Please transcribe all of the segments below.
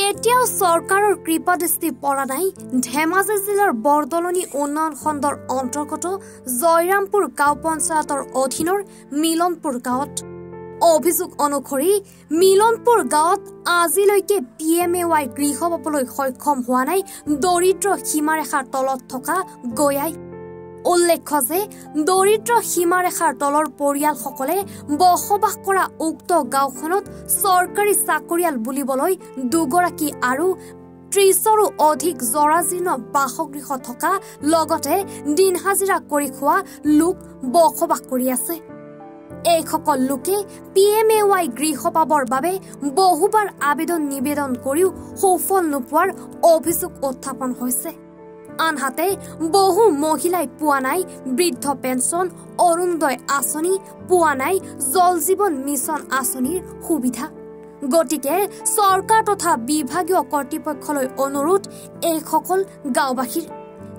এতিয়াও চৰকাৰৰ কৃপাদৃষ্টি পৰা নাই ধেমাজি জিলাৰ বৰদলনি উন্নয়ন খণ্ডৰ অন্তৰ্গত জয়ৰামপুৰ গাঁও পঞ্চায়তৰ অধীনৰ মিলনপুৰ গাঁৱত অভিযোগ অনুসৰি মিলনপুৰ গাঁৱত আজিলৈকে PMAY গৃহ পাবলৈ সক্ষম হোৱা নাই দৰিদ্ৰ সীমাৰেখাৰ তলত থকা গয়াই উল্লেখ্য যে দৰিদ্ৰ সীমাৰেখাৰ তলৰ পৰিয়ালসকলে বসবাস কৰা উক্ত গাঁওখনত চৰকাৰী চাকৰিয়াল বুলিবলৈ দুগৰাকী আৰু ৩০ৰো অধিক জৰাজীৰ্ণ বাসগৃহ থকা লগতে দিন হাজিৰা কৰি খোৱা লোক বসবাস কৰি আছে এইসকল লোকে PMAY গৃহ পাবৰ বাবে বহুবাৰ আবেদন নিবেদন কৰিও সফল নোপোৱাৰ অভিযোগ উত্থাপন হৈছে আনহাতে বহু মহিলাই পোৱা নাই বৃদ্ধ পেঞ্চন অৰুণোদয় আঁচনি পোৱা নাই জল জীৱন মিছন আঁচনিৰ সুবিধা গতিকে চৰকাৰ তথা বিভাগীয় কৰ্তৃপক্ষলৈ অনুৰোধ এইসকল গাঁওবাসীৰ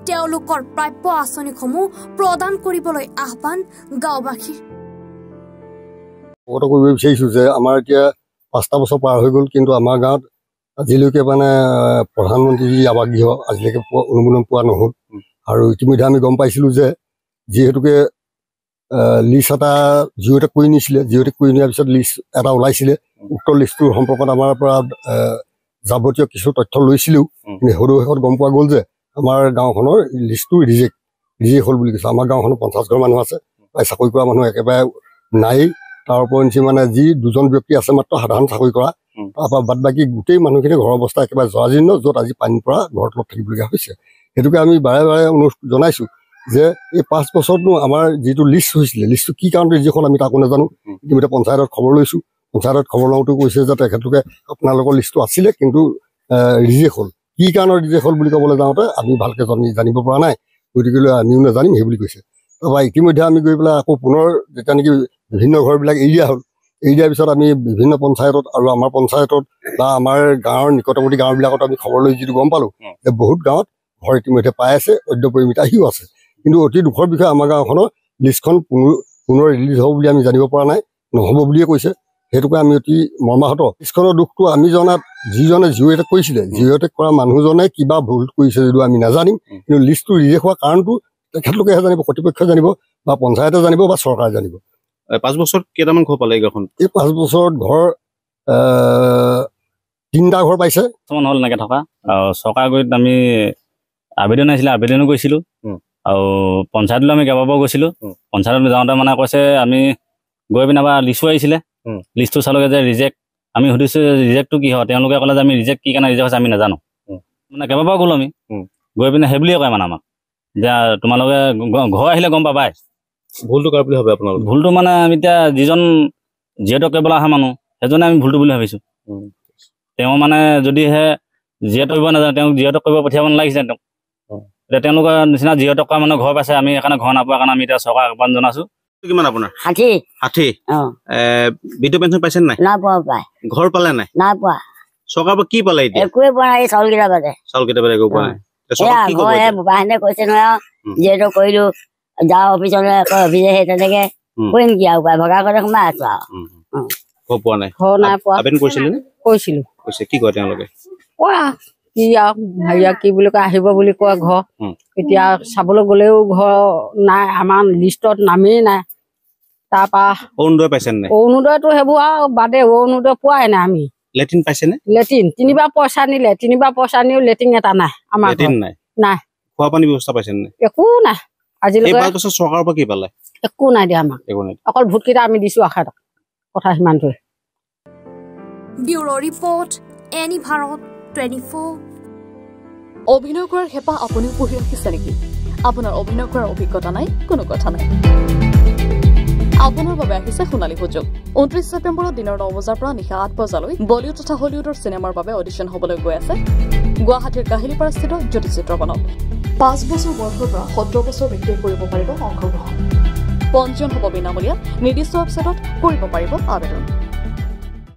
তেওঁলোকৰ প্ৰাপ্য আঁচনিসমূহ প্ৰদান কৰিবলৈ আহ্বান গাঁওবাসীৰ কত কৰিব বিচাৰিছো যে আমাৰ এতিয়া ৫টা বছৰ পাৰ হৈ গ'ল কিন্তু আমাৰ গাঁৱত আজিলৈকে মানে প্ৰধানমন্ত্ৰী আৱাস গৃহ আজিলৈকে অনুমোদন পোৱা নহ'ল আৰু ইতিমধ্যে আমি গম পাইছিলোঁ যে যিহেতুকে লিষ্ট এটা জিঅ'টেক কৰি নিছিলে জিঅ'টেক কৰি নিয়াৰ পিছত লিষ্ট এটা ওলাইছিলে উক্ত লিষ্টটোৰ সম্পৰ্কত আমাৰ পৰা যাৱতীয় কিছু তথ্য লৈছিলেও কিন্তু সদৌ শেষত গম পোৱা গ'ল যে আমাৰ গাঁওখনৰ লিষ্টটো ৰিজেক্ট হ'ল বুলি কৈছে আমাৰ গাঁওখনত 50 ঘৰ মানুহ আছে প্ৰায় চাকৰি কৰা মানুহ একেবাৰে নাই তাৰ ওপৰঞ্চি মানে যি দুজন ব্যক্তি আছে মাত্ৰ সাধাৰণ চাকৰি কৰা তাৰপৰা বাদ বাকী গোটেই মানুহখিনি ঘৰৰ অৱস্থা একেবাৰে জৰাজীৰ্ণ য'ত আজি পানীৰ পৰা ঘৰৰ তলত থাকিবলগীয়া হৈছে সেইটোকে আমি বাৰে বাৰে অনুৰোধ জনাইছোঁ যে এই 5 বছৰতনো আমাৰ যিটো লিষ্ট হৈছিলে লিষ্টটো কি কাৰণতে যিখন আমি তাকো নাজানো ইতিমধ্যে পঞ্চায়তত খবৰ লৈছোঁ পঞ্চায়তত খবৰ লওঁতেও কৈছে যে তেখেতলোকে আপোনালোকৰ লিষ্টটো আছিলে কিন্তু ৰিজেক্ট হ'ল কি কাৰণত ৰিজেক্ট হ'ল বুলি ক'বলৈ যাওঁতে আমি ভালকৈ জানিব পৰা নাই গতিকেলৈ আমিও নাজানিম সেই বুলি কৈছে তাৰপৰা ইতিমধ্যে আমি গৈ পেলাই আকৌ পুনৰ যেতিয়া নেকি বিভিন্ন ঘৰবিলাক এৰি দিয়া হ'ল এৰি দিয়াৰ পিছত আমি বিভিন্ন পঞ্চায়তত আৰু আমাৰ পঞ্চায়তত বা আমাৰ গাঁৱৰ নিকটৱৰ্তী গাঁওবিলাকত আমি খবৰ লৈ যিটো গম পালোঁ যে বহুত গাঁৱত ঘৰ ইতিমধ্যে পাই আছে অদ্য পৰিমিত আহিও আছে কিন্তু অতি দুখৰ বিষয়ে আমাৰ গাঁওখনৰ লিষ্টখন পুনৰ ৰিলিজ হ'ব বুলি আমি জানিব পৰা নাই নহ'ব বুলিয়ে কৈছে সেইটোকে আমি অতি মৰ্মাহত লিষ্টখনৰ দুখটো আমি জনাত যিজনে জিঅ'টেক কৰিছিলে জিঅ'টেক কৰা মানুহজনে কিবা ভুল কৰিছে যদিও আমি নাজানিম কিন্তু লিষ্টটো ৰিজেক্ট হোৱাৰ কাৰণটো তেখেতলোকেহে জানিব কৰ্তৃপক্ষই জানিব বা পঞ্চায়তে জানিব বা চৰকাৰে জানিব 5 বছৰত কেইটামান ঘৰ পালে গাঁওখন এই 5 বছৰত ঘৰ 3টা ঘৰ পাইছে কিছুমান হ'ল এনেকৈ থকা আৰু চৰকাৰ গৈ আমি আবেদন আহিছিলে আবেদনো কৰিছিলোঁ আৰু পঞ্চায়তলৈ আমি কেইবাবাৰো গৈছিলোঁ পঞ্চায়তলৈ যাওঁতে মানে কৈছে আমি গৈ পিনে বা লিষ্টটো আহিছিলে লিষ্টটো চালোগৈ যে ৰিজেক্ট আমি সুধিছোঁ ৰিজেক্টটো কি হয় তেওঁলোকে ক'লে যে আমি ৰিজেক্ট কি কাৰণে ৰিজেক্ট হৈছে আমি নাজানো মানে কেইবাবাৰো গ'লোঁ আমি গৈ পিনে সেই বুলিয়ে কয় মানে আমাক যে তোমালোকে ঘৰ আহিলে গম পাবাই ভুলটো কাৰ বুলি ভাবে আপোনালোকে ভুলটো মানে আমি এতিয়া যিজন জিঅ'টেক কৰিবলৈ অহা মানুহ সেইজনে আমি ভুলটো বুলি ভাবিছোঁ তেওঁ মানে যদিহে জিঅ'টেক কৰিব নাজানে তেওঁক জিঅ'টেক কৰিব পঠিয়াব নালাগিছিলে তেওঁক এতিয়া তেওঁলোকৰ নিচিনা জিঅ'টেক কৰা মানুহ ঘৰ পাইছে আমি সেইকাৰণে ঘৰ নাপোৱাৰ কাৰণে আমি এতিয়া চৰকাৰক আহ্বান জনাইছোঁ কিমান আপোনাৰ 60 বৃদ্ধ পেঞ্চন পাইছে নাই ঘৰ পালে নাই চৰকাৰৰ পৰা কি পালে এতিয়া একোৱে পোৱা নাই চাউলকেইটা বাদে একো পোৱা নাই বাবাহেঁতে কৈছে নহয় যিহেতু কৰিলো যাওঁ অফিচলৈ অফিচে সেই তেনেকে কৰিম কি আৰু উপায় ভগা ঘৰতে সোমাই আছো ঘৰ পোৱা নাই ঘৰ নাই পোৱা আবেদন কৰিছিলে কৈছিলো কৈছে কি কয় তেওঁলোকে কোৱা কি আৰু হেৰিয়া কি বুলি কয় আহিব বুলি কয় ঘৰ এতিয়া চাবলৈ গ'লেও ঘৰ নাই আমাৰ লিষ্টত নামেই নাই তাৰপৰা অৰুণোদয় পাইছে নাই অৰুণোদয়টো সেইবোৰ আৰু বাদে অৰুণোদয় পোৱাই নাই আমি লেট্ৰিন পাইছে নে লেট্ৰিন 3বাৰ পইচা নিলে 3বাৰ পইচা নিও লেট্ৰিন এটা নাই আমাৰ লেট্ৰিন নাই নাই খোৱা পানী ব্যৱস্থা পাইছে নাই একো নাই আজিলৈকে 5 বছৰ চৰকাৰৰ পৰা কি পালে একো নাই দিয়া আমাক অকল ভোটকেইটা আমি দিছোঁ আশাত কথা সিমানটোৱে ব্যুৰো ৰিপৰ্ট এনি ভাৰত 24 অভিনয় কৰাৰ হেঁপাহ আপুনিও পঢ়ি ৰাখিছে নেকি আপোনাৰ অভিনয় কৰাৰ অভিজ্ঞতা নাই কোনো কথা নাই আপোনাৰ বাবে আহিছে সোণালী সুযোগ 29 ছেপ্টেম্বৰত দিনৰ 9 বজাৰ পৰা নিশা 8 বজালৈ বলিউড তথা হলিউডৰ চিনেমাৰ বাবে অডিশ্যন হ'বলৈ গৈ আছে গুৱাহাটীৰ কাহিলীপাৰাস্থিত জ্যোতি চিত্ৰবনত 5 বছৰ বয়সৰ পৰা 17 বছৰ ব্যক্তিয়ে কৰিব পাৰিব অংশগ্ৰহণ পঞ্জীয়ন হ'ব বিনামূলীয়া নিৰ্দিষ্ট ৱেবছাইটত কৰিব পাৰিব আবেদন